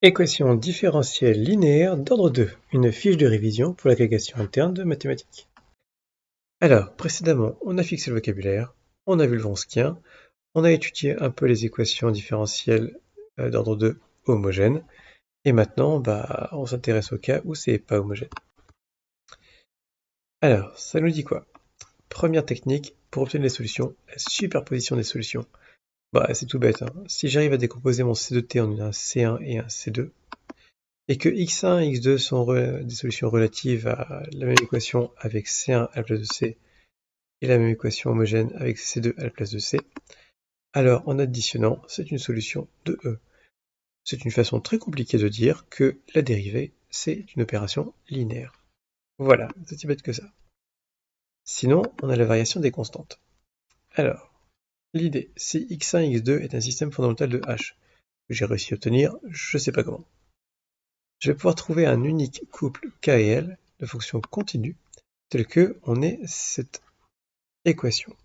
Équation différentielle linéaire d'ordre 2, une fiche de révision pour l'agrégation interne de mathématiques. Alors, précédemment, on a fixé le vocabulaire, on a vu le Wronskien, on a étudié un peu les équations différentielles d'ordre 2 homogènes, et maintenant, on s'intéresse au cas où c'est pas homogène. Alors, ça nous dit quoi? Première technique, pour obtenir les solutions, la superposition des solutions. C'est tout bête, hein. Si j'arrive à décomposer mon C2T en un C1 et un C2, et que x1 et x2 sont des solutions relatives à la même équation avec C1 à la place de C et la même équation homogène avec C2 à la place de C, alors en additionnant, c'est une solution de E. C'est une façon très compliquée de dire que la dérivée, c'est une opération linéaire. Voilà, c'est aussi bête que ça. Sinon, on a la variation des constantes. Alors, l'idée, si x1 et x2 est un système fondamental de H, que j'ai réussi à obtenir, je ne sais pas comment. Je vais pouvoir trouver un unique couple K et L de fonctions continues tel que on ait cette équation.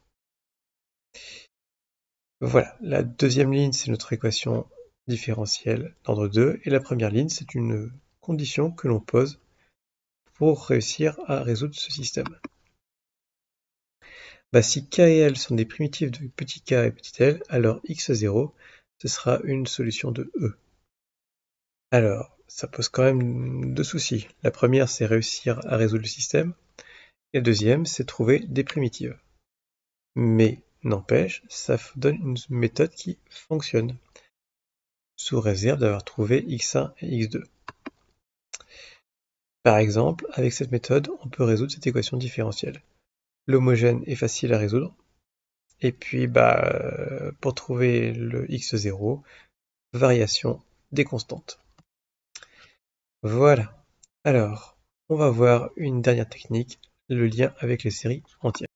Voilà, la deuxième ligne, c'est notre équation différentielle d'ordre 2, et la première ligne, c'est une condition que l'on pose pour réussir à résoudre ce système. Si K et L sont des primitives de petit k et petit l, alors x0, ce sera une solution de E. Alors, ça pose quand même deux soucis. La première, c'est réussir à résoudre le système, et la deuxième, c'est trouver des primitives. Mais, n'empêche, ça donne une méthode qui fonctionne, sous réserve d'avoir trouvé x1 et x2. Par exemple, avec cette méthode, on peut résoudre cette équation différentielle. L'homogène est facile à résoudre, et puis pour trouver le x0, variation des constantes. Voilà. Alors, on va voir une dernière technique, le lien avec les séries entières.